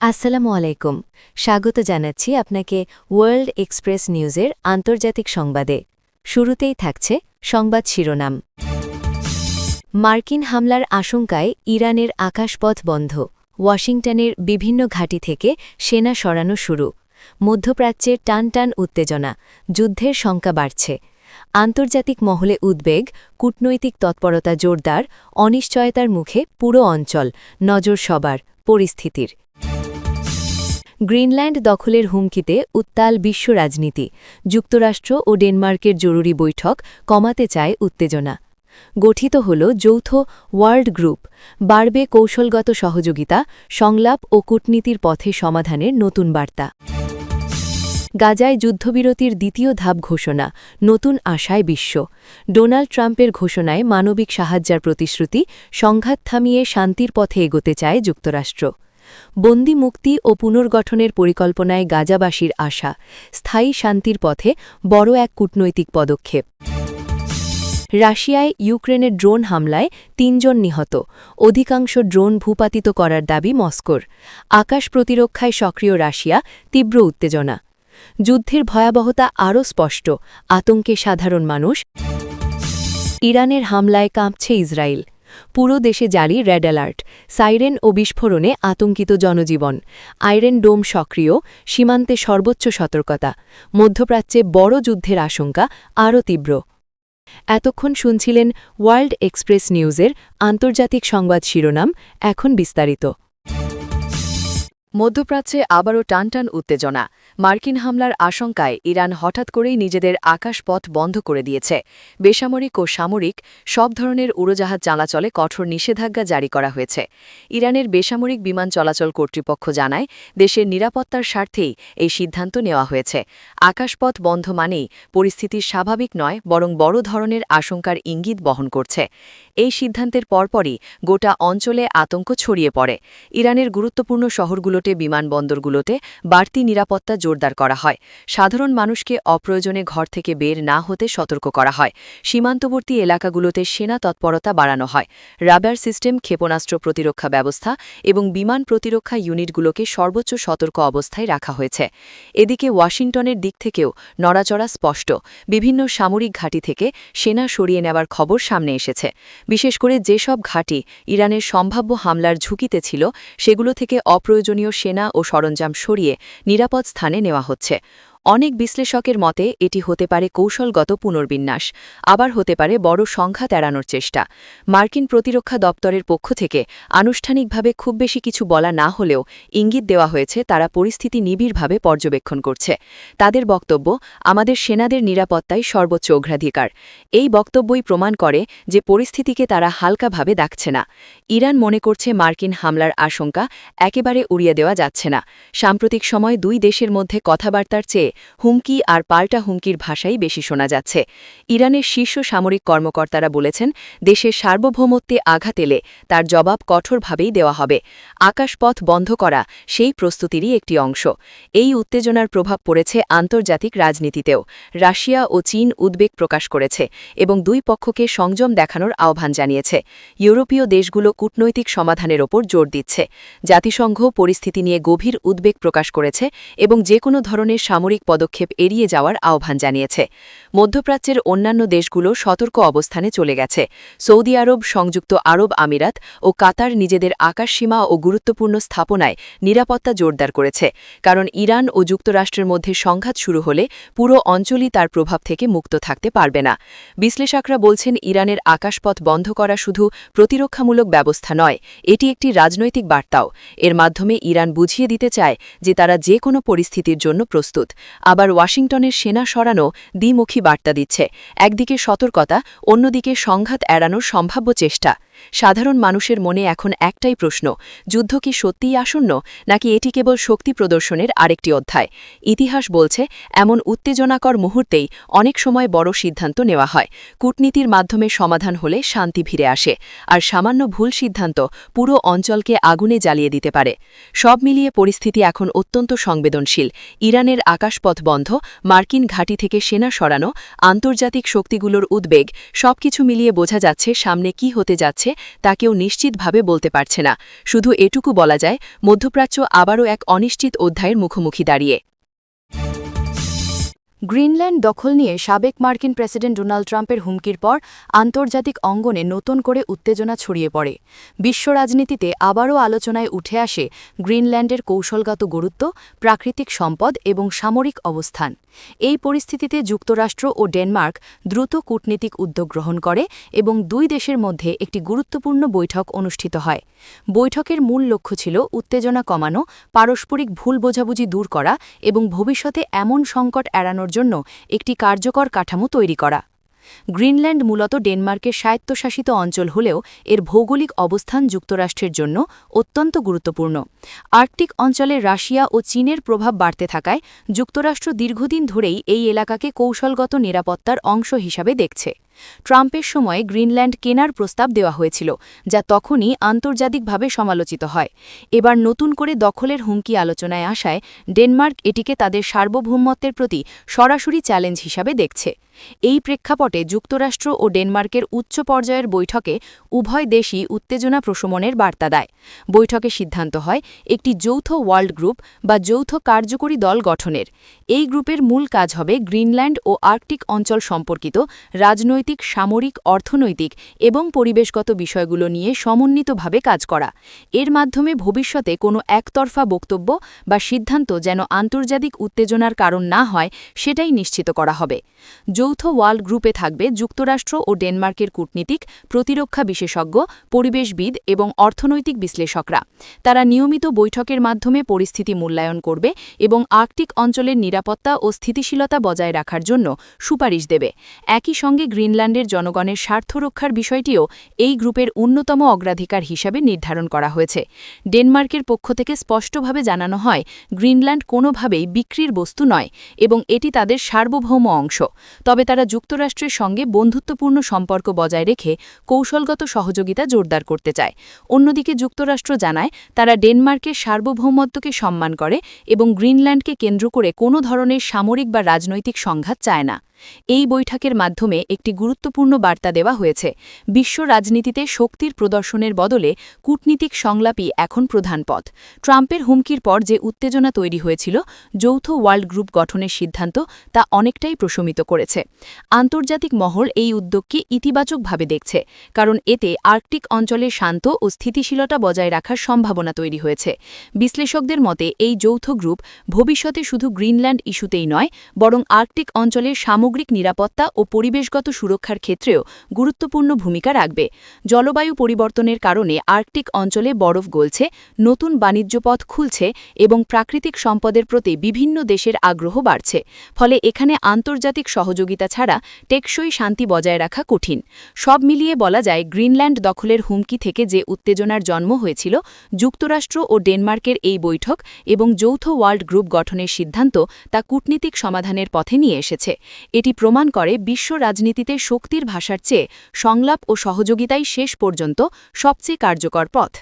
আসসালামু আলাইকুম। স্বাগত জানাচ্ছি আপনাকে ওয়ার্ল্ড এক্সপ্রেস নিউজের আন্তর্জাতিক সংবাদে। শুরুতেই থাকছে সংবাদ শিরোনাম। মার্কিন হামলার আশঙ্কায় ইরানের আকাশপথ বন্ধ, ওয়াশিংটনের বিভিন্ন ঘাঁটি থেকে সেনা সরানো শুরু। মধ্যপ্রাচ্যের টানটান উত্তেজনা, যুদ্ধের শঙ্কা বাড়ছে। আন্তর্জাতিক মহলে উদ্বেগ, কূটনৈতিক তৎপরতা জোরদার, অনিশ্চয়তার মুখে পুরো অঞ্চল, নজর সবার পরিস্থিতির। গ্রিনল্যান্ড দখলের হুমকিতে উত্তাল বিশ্ব রাজনীতি, যুক্তরাষ্ট্র ও ডেনমার্কের জরুরি বৈঠক কমাতে চায় উত্তেজনা। গঠিত হল যৌথ ওয়ার্ল্ড গ্রুপ, বাড়বে কৌশলগত সহযোগিতা, সংলাপ ও কূটনীতির পথে সমাধানের নতুন বার্তা। গাজায় যুদ্ধবিরতির দ্বিতীয় ধাপ ঘোষণা, নতুন আশায় বিশ্ব। ডোনাল্ড ট্রাম্পের ঘোষণায় মানবিক সাহায্যের প্রতিশ্রুতি, সংঘাত থামিয়ে শান্তির পথে এগোতে চায় যুক্তরাষ্ট্র। বন্দি মুক্তি ও পুনর্গঠনের পরিকল্পনায় গাজাবাসীর আশা, স্থায়ী শান্তির পথে বড় এক কূটনৈতিক পদক্ষেপ। রাশিয়ায় ইউক্রেনের ড্রোন হামলায় ৩ জন নিহত, অধিকাংশ ড্রোন ভূপাতিত করার দাবি মস্কোর। আকাশ প্রতিরক্ষায় সক্রিয় রাশিয়া, তীব্র উত্তেজনা। যুদ্ধের ভয়াবহতা আরও স্পষ্ট, আতঙ্কে সাধারণ মানুষ। ইরানের হামলায় কাঁপছে ইসরায়েল, পুরো দেশে জারি রেড অ্যালার্ট, সাইরেন ও বিস্ফোরণে আতঙ্কিত জনজীবন। আয়রন ডোম সক্রিয়, সীমান্তে সর্বোচ্চ সতর্কতা। মধ্যপ্রাচ্যে বড় যুদ্ধের আশঙ্কা আরও তীব্র। এতক্ষণ শুনছিলেন ওয়ার্ল্ড এক্সপ্রেস নিউজের আন্তর্জাতিক সংবাদ শিরোনাম। এখন বিস্তারিত। মধ্যপ্রাচ্যে আবারও টানটান উত্তেজনা। মার্কিন হামলার আশঙ্কায় ইরান হঠাৎ করেই নিজেদের আকাশপথ বন্ধ করে দিয়েছে। বেসামরিক ও সামরিক সব ধরনের উড়োজাহাজ চলাচলে কঠোর নিষেধাজ্ঞা জারি করা হয়েছে। ইরানের বেসামরিক বিমান চলাচল কর্তৃপক্ষ জানায়, দেশের নিরাপত্তার স্বার্থেই এই সিদ্ধান্ত নেওয়া হয়েছে। আকাশপথ বন্ধ মানেই পরিস্থিতি স্বাভাবিক নয়, বরং বড় ধরনের আশঙ্কার ইঙ্গিত বহন করছে। এই সিদ্ধান্তের পরপরই গোটা অঞ্চলে আতঙ্ক ছড়িয়ে পড়ে। ইরানের গুরুত্বপূর্ণ শহরগুলোতে, বিমানবন্দরগুলোতে বাড়তি নিরাপত্তা জোরদার করা হয়। সাধারণ মানুষকে অপ্রয়োজনে ঘর থেকে বের না হতে সতর্ক করা হয়। সীমান্তবর্তী এলাকাগুলোতে সেনা তৎপরতা বাড়ানো হয়। রাডার সিস্টেম, ক্ষেপণাস্ত্র প্রতিরক্ষা ব্যবস্থা এবং বিমান প্রতিরক্ষা ইউনিটগুলোকে সর্বোচ্চ সতর্ক অবস্থায় রাখা হয়েছে। এদিকে ওয়াশিংটনের দিক থেকেও নড়াচড়া স্পষ্ট। বিভিন্ন সামরিক ঘাঁটি থেকে সেনা সরিয়ে নেওয়ার খবর সামনে এসেছে। বিশেষ করে যেসব ঘাঁটি ইরানের সম্ভাব্য হামলার ঝুঁকিতে ছিল, সেগুলো থেকে অপ্রয়োজনীয় সেনা ও সরঞ্জাম সরিয়ে নিরাপদ স্থানে নেওয়া হচ্ছে। অনেক বিশ্লেষকের মতে এটি হতে পারে কৌশলগত পুনর্বিন্যাস, আবার হতে পারে বড় সংঘাত এড়ানোর চেষ্টা। মার্কিন প্রতিরক্ষা দপ্তরের পক্ষ থেকে আনুষ্ঠানিকভাবে খুব বেশি কিছু বলা না হলেও ইঙ্গিত দেওয়া হয়েছে তারা পরিস্থিতি নিবিড়ভাবে পর্যবেক্ষণ করছে। তাদের বক্তব্য, আমাদের সেনাদের নিরাপত্তাই সর্বোচ্চ অগ্রাধিকার। এই বক্তব্যই প্রমাণ করে যে পরিস্থিতিকে তারা হালকাভাবে দেখছে না। ইরান মনে করছে মার্কিন হামলার আশঙ্কা একেবারে উড়িয়ে দেওয়া যাচ্ছে না। সাম্প্রতিক সময় দুই দেশের মধ্যে কথাবার্তার চেয়ে হুমকি আর পাল্টা হুমকির ভাষাই বেশি শোনা যাচ্ছে। ইরানের শীর্ষ সামরিক কর্মকর্তারা বলেছেন, দেশের সার্বভৌমত্বে আঘাত এলে তার জবাব কঠোরভাবেই দেওয়া হবে। আকাশপথ বন্ধ করা সেই প্রস্তুতিরই একটি অংশ। এই উত্তেজনার প্রভাব পড়েছে আন্তর্জাতিক রাজনীতিতেও। রাশিয়া ও চীন উদ্বেগ প্রকাশ করেছে এবং দুই পক্ষকে সংযম দেখানোর আহ্বান জানিয়েছে। ইউরোপীয় দেশগুলো কূটনৈতিক সমাধানের ওপর জোর দিচ্ছে। জাতিসংঘ পরিস্থিতি নিয়ে গভীর উদ্বেগ প্রকাশ করেছে এবং যে কোনো ধরনের সামরিক পদক্ষেপ এড়িয়ে যাওয়ার আহ্বান জানিয়েছে। মধ্যপ্রাচ্যের অন্যান্য দেশগুলো সতর্ক অবস্থানে চলে গেছে। সৌদি আরব, সংযুক্ত আরব আমিরাত ও কাতার নিজেদের আকাশসীমা ও গুরুত্বপূর্ণ স্থাপনায় নিরাপত্তা জোরদার করেছে, কারণ ইরান ও যুক্তরাষ্ট্রের মধ্যে সংঘাত শুরু হলে পুরো অঞ্চলই তার প্রভাব থেকে মুক্ত থাকতে পারবে না। বিশ্লেষকরা বলছেন, ইরানের আকাশপথ বন্ধ করা শুধু প্রতিরক্ষামূলক ব্যবস্থা নয়, এটি একটি রাজনৈতিক বার্তাও। এর মাধ্যমে ইরান বুঝিয়ে দিতে চায় যে তারা যে কোনো পরিস্থিতির জন্য প্রস্তুত। আবার ওয়াশিংটনের সেনা সরানো দ্বিমুখী বার্তা দিচ্ছে। একদিকে সতর্কতা, অন্যদিকে সংঘাত এড়ানোর সম্ভাব্য চেষ্টা। সাধারণ মানুষের মনে এখন একটাই প্রশ্ন, যুদ্ধ কি সত্যিই আসন্ন, নাকি এটি কেবল শক্তি প্রদর্শনের আরেকটি অধ্যায়? ইতিহাস বলছে, এমন উত্তেজনাকর মুহূর্তেই অনেক সময় বড় সিদ্ধান্ত নেওয়া হয়। কূটনীতির মাধ্যমে সমাধান হলে শান্তি ফিরে আসে, আর সামান্য ভুল সিদ্ধান্ত পুরো অঞ্চলকে আগুনে জ্বালিয়ে দিতে পারে। সব মিলিয়ে পরিস্থিতি এখন অত্যন্ত সংবেদনশীল। ইরানের আকাশ আকাশপথ বন্ধ, মার্কিন ঘাঁটি থেকে সেনা সরানো, আন্তর্জাতিক শক্তিগুলোর উদ্বেগ সবকিছু মিলিয়ে বোঝা যাচ্ছে সামনে কি হতে যাচ্ছে তা কেউ নিশ্চিতভাবে বলতে পারছে না। শুধু এটুকু বলা যায়, মধ্যপ্রাচ্য আবারও এক অনিশ্চিত অধ্যায়ের মুখোমুখি দাঁড়িয়ে। গ্রিনল্যান্ড দখল নিয়ে সাবেক মার্কিন প্রেসিডেন্ট ডোনাল্ড ট্রাম্পের হুমকির পর আন্তর্জাতিক অঙ্গনে নতুন করে উত্তেজনা ছড়িয়ে পড়ে। বিশ্ব রাজনীতিতে আবারও আলোচনায় উঠে আসে গ্রিনল্যান্ডের কৌশলগত গুরুত্ব, প্রাকৃতিক সম্পদ এবং সামরিক অবস্থান। এই পরিস্থিতিতে যুক্তরাষ্ট্র ও ডেনমার্ক দ্রুত কূটনীতিক উদ্যোগ গ্রহণ করে এবং দুই দেশের মধ্যে একটি গুরুত্বপূর্ণ বৈঠক অনুষ্ঠিত হয়। বৈঠকের মূল লক্ষ্য ছিল উত্তেজনা কমানো, পারস্পরিক ভুল বোঝাবুঝি দূর করা এবং ভবিষ্যতে এমন সংকট এড়ানোর জন্য একটি কার্যকর কাঠামো তৈরি করা। গ্রিনল্যান্ড মূলত ডেনমার্কের স্বায়ত্তশাসিত অঞ্চল হলেও এর ভৌগোলিক অবস্থান যুক্তরাষ্ট্রের জন্য অত্যন্ত গুরুত্বপূর্ণ। আর্কটিক অঞ্চলে রাশিয়া ও চীনের প্রভাব বাড়তে থাকায় যুক্তরাষ্ট্র দীর্ঘদিন ধরেই এই এলাকাকে কৌশলগত নিরাপত্তার অংশ হিসাবে দেখছে। ট্রাম্পের সময়ে গ্রিনল্যান্ড কেনার প্রস্তাব দেওয়া হয়েছিল, যা তখনই আন্তর্জাতিকভাবে সমালোচিত হয়। এবার নতুন করে দখলের হুমকি আলোচনায় আসায় ডেনমার্ক এটিকে তাদের সার্বভৌমত্বের প্রতি সরাসরি চ্যালেঞ্জ হিসাবে দেখছে। এই প্রেক্ষাপটে যুক্তরাষ্ট্র ও ডেনমার্কের উচ্চ পর্যায়ের বৈঠকে উভয় দেশই উত্তেজনা প্রশমনের বার্তা দেয়। বৈঠকে সিদ্ধান্ত হয় একটি যৌথ ওয়ার্ল্ড গ্রুপ বা যৌথ কার্যকরী দল গঠনের। এই গ্রুপের মূল কাজ হবে গ্রিনল্যান্ড ও আর্কটিক অঞ্চল সম্পর্কিত রাজনৈতিক, সামরিক, অর্থনৈতিক এবং পরিবেশগত বিষয়গুলো নিয়ে সমন্বিতভাবে কাজ করা। এর মাধ্যমে ভবিষ্যতে কোনো একতরফা বক্তব্য বা সিদ্ধান্ত যেন আন্তর্জাতিক উত্তেজনার কারণ না হয় সেটাই নিশ্চিত করা হবে। যৌথ ওয়ার্ল্ড গ্রুপে থাকবে যুক্তরাষ্ট্র ও ডেনমার্কের কূটনীতিক, প্রতিরক্ষা বিশেষজ্ঞ, পরিবেশবিদ এবং অর্থনৈতিক বিশ্লেষকরা। তারা নিয়মিত বৈঠকের মাধ্যমে পরিস্থিতি মূল্যায়ন করবে এবং আর্কটিক অঞ্চলের নিরাপত্তা ও স্থিতিশীলতা বজায় রাখার জন্য সুপারিশ দেবে। একই সঙ্গে গ্রিনল্যান্ডের জনগণের স্বার্থ রক্ষার বিষয়টিও এই গ্রুপের অন্যতম অগ্রাধিকার হিসাবে নির্ধারণ করা হয়েছে। ডেনমার্কের পক্ষ থেকে স্পষ্টভাবে জানানো হয়, গ্রিনল্যান্ড কোনোভাবেই বিক্রির বস্তু নয় এবং এটি তাদের সার্বভৌম অংশ। তবে তারা যুক্তরাষ্ট্রের সঙ্গে বন্ধুত্বপূর্ণ সম্পর্ক বজায় রেখে কৌশলগত সহযোগিতা জোরদার করতে চায়। অন্যদিকে যুক্তরাষ্ট্র জানায়, তারা ডেনমার্কের সার্বভৌমত্বকে সম্মান করে এবং গ্রিনল্যান্ডকে কেন্দ্র করে কোনো ধরনের সামরিক বা রাজনৈতিক সংঘাত চায় না। এই বৈঠকের মাধ্যমে একটি গুরুত্বপূর্ণ বার্তা দেওয়া হয়েছে, বিশ্ব রাজনীতিতে শক্তির প্রদর্শনের বদলে কূটনীতিক সংলাপই এখন প্রধান পথ। ট্রাম্পের হুমকির পর যে উত্তেজনা তৈরি হয়েছিল, যৌথ ওয়ার্ল্ড গ্রুপ গঠনের সিদ্ধান্ত তা অনেকটাই প্রশমিত করেছে। আন্তর্জাতিক মহল এই উদ্যোগকে ইতিবাচকভাবে দেখছে, কারণ এতে আর্কটিক অঞ্চলে শান্ত ও স্থিতিশীলতা বজায় রাখার সম্ভাবনা তৈরি হয়েছে। বিশ্লেষকদের মতে এই যৌথ গ্রুপ ভবিষ্যতে শুধু গ্রিনল্যান্ড ইস্যুতেই নয়, বরং আর্কটিক অঞ্চলের সামগ্রিক নিরাপত্তা ও পরিবেশগত সুরক্ষার ক্ষেত্রেও গুরুত্বপূর্ণ ভূমিকা রাখবে। জলবায়ু পরিবর্তনের কারণে আর্কটিক অঞ্চলে বরফ গলছে, নতুন বাণিজ্য পথ খুলছে এবং প্রাকৃতিক সম্পদের প্রতি বিভিন্ন দেশের আগ্রহ বাড়ছে। ফলে এখানে আন্তর্জাতিক সহযোগিতা ছাড়া টেকসই শান্তি বজায় রাখা কঠিন। সব মিলিয়ে বলা যায়, গ্রিনল্যান্ড দখলের হুমকি থেকে যে উত্তেজনার জন্ম হয়েছিল, যুক্তরাষ্ট্র ও ডেনমার্কের এই বৈঠক এবং যৌথ ওয়ার্ল্ড গ্রুপ গঠনের সিদ্ধান্ত তা কূটনীতিক সমাধানের পথে নিয়ে এসেছে। এটি প্রমাণ করে বিশ্ব রাজনীতিতে শক্তির ভাষার চেয়ে সংলাপ ও সহযোগিতাই শেষ পর্যন্ত সবচেয়ে কার্যকর পথ।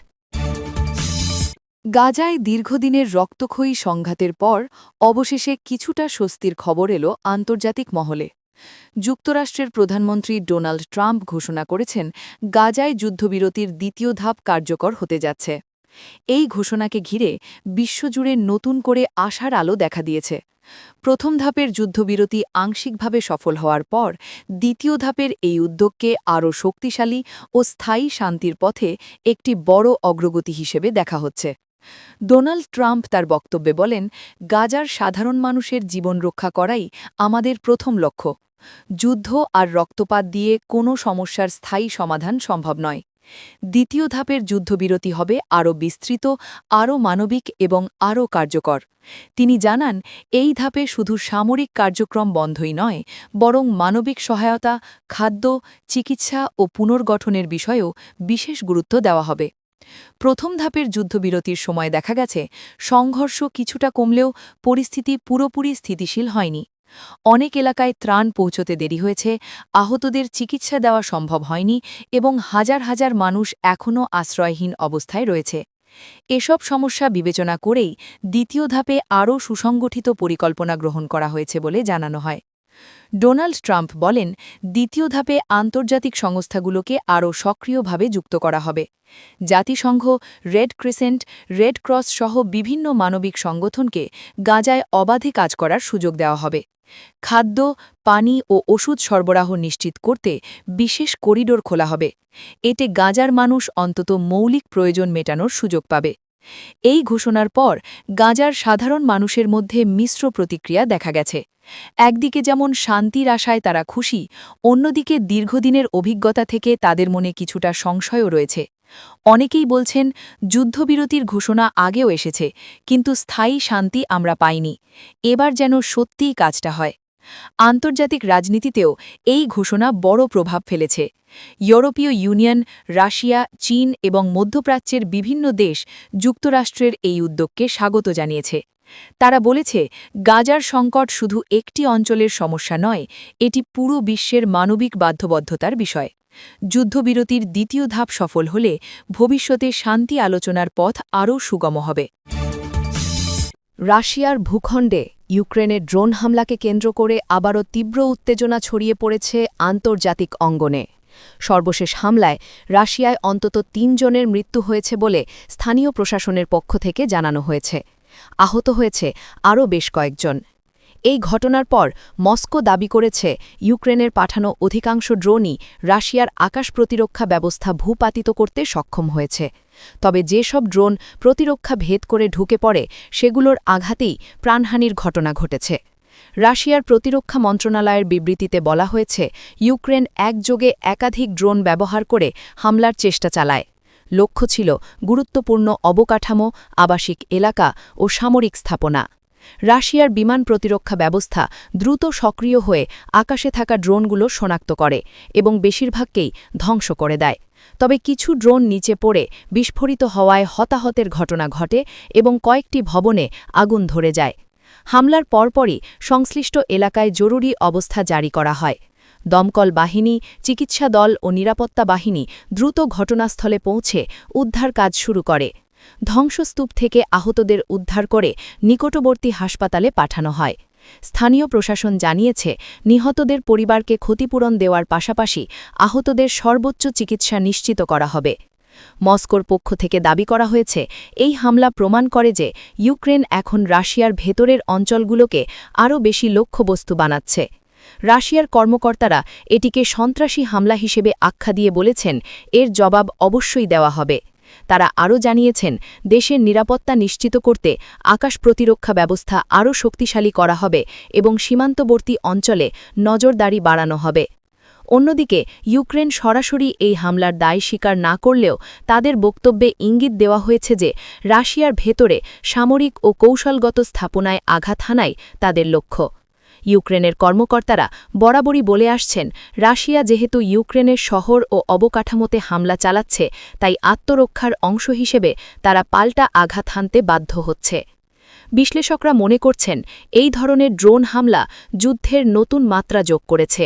গাজায় দীর্ঘদিনের রক্তক্ষয়ী সংঘাতের পর অবশেষে কিছুটা স্বস্তির খবর এলো আন্তর্জাতিক মহলে। যুক্তরাষ্ট্রের প্রধানমন্ত্রী ডোনাল্ড ট্রাম্প ঘোষণা করেছেন, গাজায় যুদ্ধবিরতির দ্বিতীয় ধাপ কার্যকর হতে যাচ্ছে। এই ঘোষণাকে ঘিরে বিশ্বজুড়ে নতুন করে আশার আলো দেখা দিয়েছে। প্রথম ধাপের যুদ্ধবিরতি আংশিকভাবে সফল হওয়ার পর দ্বিতীয় ধাপের এই উদ্যোগকে আরও শক্তিশালী ও স্থায়ী শান্তির পথে একটি বড় অগ্রগতি হিসেবে দেখা হচ্ছে। ডোনাল্ড ট্রাম্প তার বক্তব্যে বলেন, গাজার সাধারণ মানুষের জীবন রক্ষা করাই আমাদের প্রথম লক্ষ্য। যুদ্ধ আর রক্তপাত দিয়ে কোনো সমস্যার স্থায়ী সমাধান সম্ভব নয়। দ্বিতীয় ধাপের যুদ্ধবিরতি হবে আরও বিস্তৃত, আরও মানবিক এবং আরও কার্যকর। তিনি জানান, এই ধাপে শুধু সামরিক কার্যক্রম বন্ধই নয়, বরং মানবিক সহায়তা, খাদ্য, চিকিৎসা ও পুনর্গঠনের বিষয়েও বিশেষ গুরুত্ব দেওয়া হবে। প্রথম ধাপের যুদ্ধবিরতির সময় দেখা গেছে, সংঘর্ষ কিছুটা কমলেও পরিস্থিতি পুরোপুরি স্থিতিশীল হয়নি। অনেক এলাকায় ত্রাণ পৌঁছতে দেরি হয়েছে, আহতদের চিকিৎসা দেওয়া সম্ভব হয়নি এবং হাজার হাজার মানুষ এখনও আশ্রয়হীন অবস্থায় রয়েছে। এসব সমস্যা বিবেচনা করেই দ্বিতীয় ধাপে আরও সুসংগঠিত পরিকল্পনা গ্রহণ করা হয়েছে বলে জানানো হয়। ডোনাল্ড ট্রাম্প বলেন, দ্বিতীয় ধাপে আন্তর্জাতিক সংস্থাগুলোকে আরও সক্রিয়ভাবে যুক্ত করা হবে। জাতিসংঘ, রেড ক্রিসেন্ট, রেড ক্রস সহ বিভিন্ন মানবিক সংগঠনকে গাজায় অবাধে কাজ করার সুযোগ দেওয়া হবে। খাদ্য, পানি ও ওষুধ সরবরাহ নিশ্চিত করতে বিশেষ করিডোর খোলা হবে। এতে গাজার মানুষ অন্তত মৌলিক প্রয়োজন মেটানোর সুযোগ পাবে। এই ঘোষণার পর গাজার সাধারণ মানুষের মধ্যে মিশ্র প্রতিক্রিয়া দেখা গেছে। একদিকে যেমন শান্তির আশায় তারা খুশি, অন্যদিকে দীর্ঘদিনের অভিজ্ঞতা থেকে তাদের মনে কিছুটা সংশয়ও রয়েছে। অনেকেই বলছেন, যুদ্ধবিরতির ঘোষণা আগেও এসেছে, কিন্তু স্থায়ী শান্তি আমরা পাইনি। এবার যেন সত্যিই কাজটা হয়। আন্তর্জাতিক রাজনীতিতেও এই ঘোষণা বড় প্রভাব ফেলেছে। ইউরোপীয় ইউনিয়ন, রাশিয়া, চীন এবং মধ্যপ্রাচ্যের বিভিন্ন দেশ যুক্তরাষ্ট্রের এই উদ্যোগকে স্বাগত জানিয়েছে। তারা বলেছে, গাজার সংকট শুধু একটি অঞ্চলের সমস্যা নয়, এটি পুরো বিশ্বের মানবিক বাধ্যবদ্ধতার বিষয়। যুদ্ধবিরতির দ্বিতীয় ধাপ সফল হলে ভবিষ্যতে শান্তি আলোচনার পথ আরও সুগম হবে। রাশিয়ার ভূখণ্ডে ইউক্রেনের ড্রোন হামলাকে কেন্দ্র করে আবারও তীব্র উত্তেজনা ছড়িয়ে পড়েছে আন্তর্জাতিক অঙ্গনে। সর্বশেষ হামলায় রাশিয়ায় অন্তত ৩ জনের মৃত্যু হয়েছে বলে স্থানীয় প্রশাসনের পক্ষ থেকে জানানো হয়েছে। আহত হয়েছে আরও বেশ কয়েকজন। এই ঘটনার পর মস্কো দাবি করেছে, ইউক্রেনের পাঠানো অধিকাংশ ড্রোনই রাশিয়ার আকাশ প্রতিরক্ষা ব্যবস্থা ভূপাতিত করতে সক্ষম হয়েছে। তবে যেসব ড্রোন প্রতিরক্ষা ভেদ করে ঢুকে পড়ে, সেগুলোর আঘাতেই প্রাণহানির ঘটনা ঘটেছে। রাশিয়ার প্রতিরক্ষা মন্ত্রণালয়ের বিবৃতিতে বলা হয়েছে, ইউক্রেন একযোগে একাধিক ড্রোন ব্যবহার করে হামলার চেষ্টা চালায়। লক্ষ্য ছিল গুরুত্বপূর্ণ অবকাঠামো, আবাসিক এলাকা ও সামরিক স্থাপনা। রাশিয়ার বিমান প্রতিরক্ষা ব্যবস্থা দ্রুত সক্রিয় হয়ে আকাশে থাকা ড্রোনগুলো শনাক্ত করে এবং বেশিরভাগকেই ধ্বংস করে দেয়। তবে কিছু ড্রোন নিচে পড়ে বিস্ফোরিত হওয়ায় হতাহতের ঘটনা ঘটে এবং কয়েকটি ভবনে আগুন ধরে যায়। হামলার পরপরই সংশ্লিষ্ট এলাকায় জরুরি অবস্থা জারি করা হয়। দমকল বাহিনী, চিকিৎসা দল ও নিরাপত্তা বাহিনী দ্রুত ঘটনাস্থলে পৌঁছে উদ্ধার কাজ শুরু করে। ধ্বংসস্তূপ থেকে আহতদের উদ্ধার করে নিকটবর্তী হাসপাতালে পাঠানো হয়। স্থানীয় প্রশাসন জানিয়েছে, নিহতদের পরিবারকে ক্ষতিপূরণ দেওয়ার পাশাপাশি আহতদের সর্বোচ্চ চিকিৎসা নিশ্চিত করা হবে। মস্কোর পক্ষ থেকে দাবি করা হয়েছে, এই হামলা প্রমাণ করে যে ইউক্রেন এখন রাশিয়ার ভেতরের অঞ্চলগুলোকে আরও বেশি লক্ষ্যবস্তু বানাচ্ছে। রাশিয়ার কর্মকর্তারা এটিকে সন্ত্রাসী হামলা হিসেবে আখ্যা দিয়ে বলেছেন, এর জবাব অবশ্যই দেওয়া হবে। তারা আরও জানিয়েছেন, দেশের নিরাপত্তা নিশ্চিত করতে আকাশ প্রতিরক্ষা ব্যবস্থা আরও শক্তিশালী করা হবে এবং সীমান্তবর্তী অঞ্চলে নজরদারি বাড়ানো হবে। অন্যদিকে ইউক্রেন সরাসরি এই হামলার দায় স্বীকার না করলেও তাদের বক্তব্যে ইঙ্গিত দেওয়া হয়েছে যে রাশিয়ার ভেতরে সামরিক ও কৌশলগত স্থাপনায় আঘাত হানাই তাদের লক্ষ্য। ইউক্রেনের কর্মকর্তারা বরাবরই বলে আসছেন, রাশিয়া যেহেতু ইউক্রেনের শহর ও অবকাঠামোতে হামলা চালাচ্ছে, তাই আত্মরক্ষার অংশ হিসেবে তারা পাল্টা আঘাত হানতে বাধ্য হচ্ছে। বিশ্লেষকরা মনে করছেন, এই ধরনের ড্রোন হামলা যুদ্ধের নতুন মাত্রা যোগ করেছে।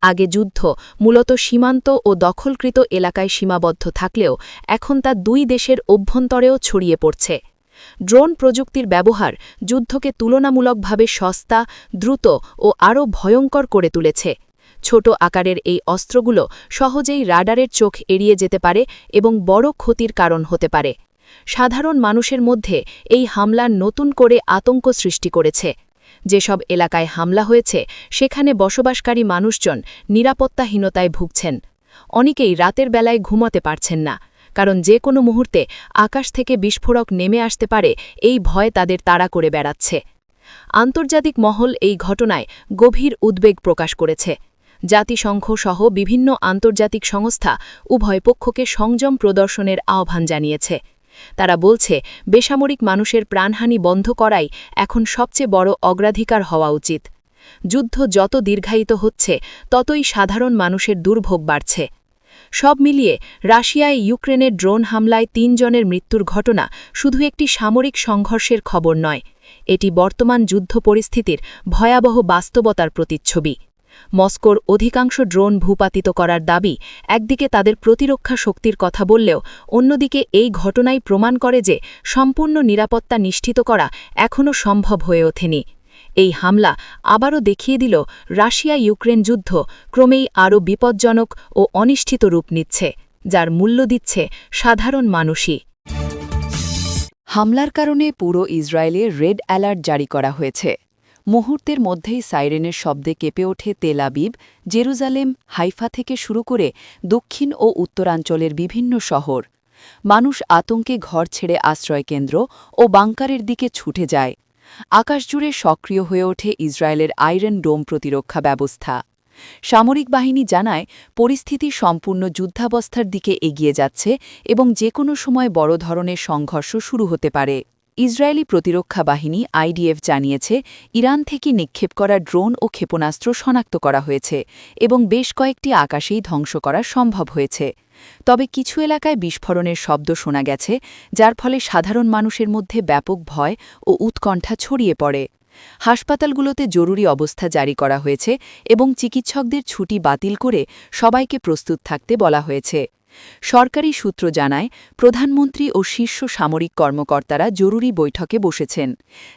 আগে যুদ্ধ মূলত সীমান্ত ও দখলকৃত এলাকায় সীমাবদ্ধ থাকলেও এখন তা দুই দেশের অভ্যন্তরেও ছড়িয়ে পড়ছে। ড্রোন প্রযুক্তির ব্যবহার যুদ্ধকে তুলনামূলকভাবে সস্তা, দ্রুত ও আরও ভয়ঙ্কর করে তুলেছে। ছোট আকারের এই অস্ত্রগুলো সহজেই রাডারের চোখ এড়িয়ে যেতে পারে এবং বড় ক্ষতির কারণ হতে পারে। সাধারণ মানুষের মধ্যে এই হামলা নতুন করে আতঙ্ক সৃষ্টি করেছে। যেসব এলাকায় হামলা হয়েছে, সেখানে বসবাসকারী মানুষজন নিরাপত্তাহীনতায় ভুগছেন। অনেকেই রাতের বেলায় ঘুমাতে পারছেন না, কারণ যে কোনো মুহূর্তে আকাশ থেকে বিস্ফোরক নেমে আসতে পারে এই ভয় তাদের তাড়া করে বেড়াচ্ছে। আন্তর্জাতিক মহল এই ঘটনায় গভীর উদ্বেগ প্রকাশ করেছে। জাতিসংঘ সহ বিভিন্ন আন্তর্জাতিক সংস্থা উভয় পক্ষকে সংযম প্রদর্শনের আহ্বান জানিয়েছে। তারা বলছে, বেসামরিক মানুষের প্রাণহানি বন্ধ করাই এখন সবচেয়ে বড় অগ্রাধিকার হওয়া উচিত। যুদ্ধ যত দীর্ঘায়িত হচ্ছে, ততই সাধারণ মানুষের দুর্ভোগ বাড়ছে। সব মিলিয়ে রাশিয়ায় ইউক্রেনের ড্রোন হামলায় ৩ জনের মৃত্যুর ঘটনা শুধু একটি সামরিক সংঘর্ষের খবর নয়, এটি বর্তমান যুদ্ধ পরিস্থিতির ভয়াবহ বাস্তবতার প্রতিচ্ছবি। মস্কোর অধিকাংশ ড্রোন ভূপাতিত করার দাবি একদিকে তাদের প্রতিরক্ষা শক্তির কথা বললেও অন্যদিকে এই ঘটনাই প্রমাণ করে যে সম্পূর্ণ নিরাপত্তা নিশ্চিত করা এখনও সম্ভব হয়ে ওঠেনি। এই হামলা আবারও দেখিয়ে দিল রাশিয়া ইউক্রেন যুদ্ধ ক্রমেই আরও বিপজ্জনক ও অনিশ্চিত রূপ নিচ্ছে, যার মূল্য দিচ্ছে সাধারণ মানুষই। হামলার কারণে পুরো ইসরায়েলে রেড অ্যালার্ট জারি করা হয়েছে। মুহূর্তের মধ্যেই সাইরেনের শব্দে কেঁপে ওঠে তেল আবিব, জেরুজালেম, হাইফা থেকে শুরু করে দক্ষিণ ও উত্তরাঞ্চলের বিভিন্ন শহর। মানুষ আতঙ্কে ঘর ছেড়ে আশ্রয়কেন্দ্র ও বাংকারের দিকে ছুটে যায়। আকাশজুড়ে সক্রিয় হয়ে ওঠে ইসরায়েলের আয়রন ডোম প্রতিরক্ষা ব্যবস্থা। সামরিক বাহিনী জানায় পরিস্থিতি সম্পূর্ণ যুদ্ধাবস্থার দিকে এগিয়ে যাচ্ছে এবং যে কোনো সময় বড় ধরনের সংঘর্ষ শুরু হতে পারে। ইসরায়েলি প্রতিরক্ষা বাহিনী আইডিএফ জানিয়েছে ইরান থেকে নিক্ষেপ করা ড্রোন ও ক্ষেপণাস্ত্র শনাক্ত করা হয়েছে এবং বেশ কয়েকটি আকাশেই ধ্বংস করা সম্ভব হয়েছে। তবে কিছু এলাকায় বিস্ফোরণের শব্দ শোনা গেছে, যার ফলে সাধারণ মানুষের মধ্যে ব্যাপক ভয় ও উৎকণ্ঠা ছড়িয়ে পড়ে। হাসপাতালগুলোতে জরুরি অবস্থা জারি করা হয়েছে এবং চিকিৎসকদের ছুটি বাতিল করে সবাইকে প্রস্তুত থাকতে বলা হয়েছে। সরকারি সূত্র জানায় প্রধানমন্ত্রী ও শীর্ষ সামরিক কর্মকর্তারা জরুরি বৈঠকে বসেছেন।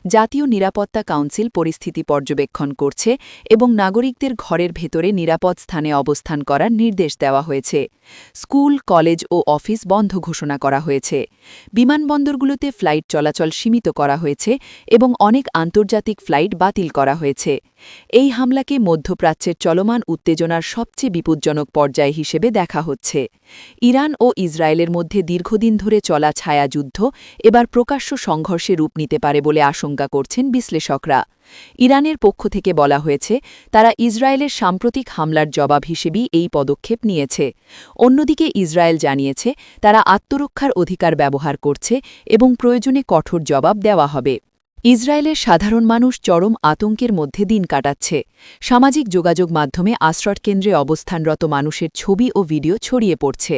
জাতীয় নিরাপত্তা কাউন্সিল পরিস্থিতি পর্যবেক্ষণ করছে এবং নাগরিকদের ঘরের ভেতরে নিরাপদ স্থানে অবস্থান করার নির্দেশ দেওয়া হয়েছে। স্কুল, কলেজ ও অফিস বন্ধ ঘোষণা করা হয়েছে। বিমানবন্দরগুলোতে ফ্লাইট চলাচল সীমিত করা হয়েছে এবং অনেক আন্তর্জাতিক ফ্লাইট বাতিল করা হয়েছে। এই হামলাকে মধ্যপ্রাচ্যের চলমান উত্তেজনার সবচেয়ে বিপজ্জনক পর্যায় হিসেবে দেখা হচ্ছে। ইরান ও ইসরায়েলের মধ্যে দীর্ঘদিন ধরে চলা ছায়াযুদ্ধ এবার প্রকাশ্য সংঘর্ষে রূপ নিতে পারে বলে আশঙ্কা করছেন বিশ্লেষকরা। ইরানের পক্ষ থেকে বলা হয়েছে তারা ইসরায়েলের সাম্প্রতিক হামলার জবাব হিসেবেই এই পদক্ষেপ নিয়েছে। অন্যদিকে ইসরায়েল জানিয়েছে তারা আত্মরক্ষার অধিকার ব্যবহার করছে এবং প্রয়োজনে কঠোর জবাব দেওয়া হবে। ইসরায়েলের সাধারণ মানুষ চরম আতঙ্কের মধ্যে দিন কাটাচ্ছে। সামাজিক যোগাযোগ মাধ্যমে আশ্রয়কেন্দ্রে অবস্থানরত মানুষের ছবি ও ভিডিও ছড়িয়ে পড়ছে।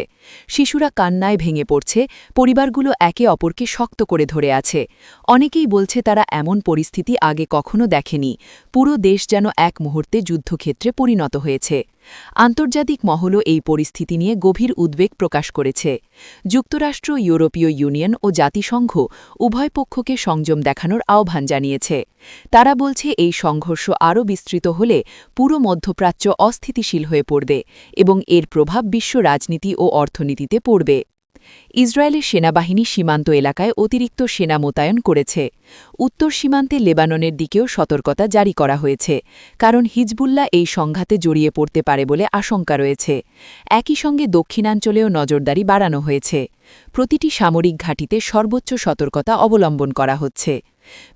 শিশুরা কান্নায় ভেঙে পড়ছে, পরিবারগুলো একে অপরকে শক্ত করে ধরে আছে। অনেকেই বলছে তারা এমন পরিস্থিতি আগে কখনো দেখেনি। পুরো দেশ যেন এক মুহূর্তে যুদ্ধক্ষেত্রে পরিণত হয়েছে। আন্তর্জাতিক মহলও এই পরিস্থিতি নিয়ে গভীর উদ্বেগ প্রকাশ করেছে। যুক্তরাষ্ট্র, ইউরোপীয় ইউনিয়ন ও জাতিসংঘ উভয় পক্ষকে সংযম দেখানোর আহ্বান জানিয়েছে। তারা বলছে এই সংঘর্ষ আরও বিস্তৃত হলে পুরো মধ্যপ্রাচ্য অস্থিতিশীল হয়ে পড়বে এবং এর প্রভাব বিশ্ব রাজনীতি ও অর্থনীতিতে পড়বে। ইসরায়েলের সেনাবাহিনী সীমান্ত এলাকায় অতিরিক্ত সেনা মোতায়েন করেছে। উত্তর সীমান্তে লেবাননের দিকেও সতর্কতা জারি করা হয়েছে, কারণ হিজবুল্লাহ এই সংঘাতে জড়িয়ে পড়তে পারে বলে আশঙ্কা রয়েছে। একই সঙ্গে দক্ষিণাঞ্চলেও নজরদারি বাড়ানো হয়েছে। প্রতিটি সামরিক ঘাঁটিতে সর্বোচ্চ সতর্কতা অবলম্বন করা হচ্ছে।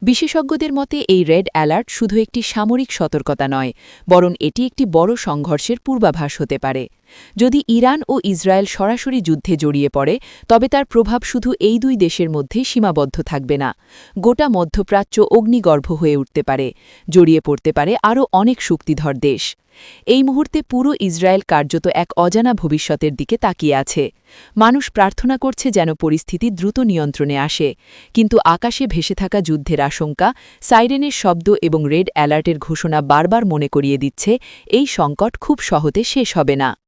বিশেষজ্ঞদের মতে এই রেড অ্যালার্ট শুধু একটি সামরিক সতর্কতা নয়, বরং এটি একটি বড় সংঘর্ষের পূর্বাভাস হতে পারে। যদি ইরান ও ইসরায়েল সরাসরি যুদ্ধে জড়িয়ে পড়ে, তবে তার প্রভাব শুধু এই দুই দেশের মধ্যেই সীমাবদ্ধ থাকবে না। গোটা মধ্যপ্রাচ্য অগ্নিগর্ভ হয়ে উঠতে পারে, জড়িয়ে পড়তে পারে আরও অনেক শক্তিধর দেশ। এই মুহূর্তে পুরো ইসরায়েল কার্যত এক অজানা ভবিষ্যতের দিকে তাকিয়ে আছে। মানুষ প্রার্থনা করছে যেন পরিস্থিতি দ্রুত নিয়ন্ত্রণে আসে, কিন্তু আকাশে ভেসে থাকা যুদ্ধের আশঙ্কা, সাইরেনের শব্দ এবং রেড অ্যালার্টের ঘোষণা বারবার মনে করিয়ে দিচ্ছে এই সংকট খুব সহজে শেষ হবে না।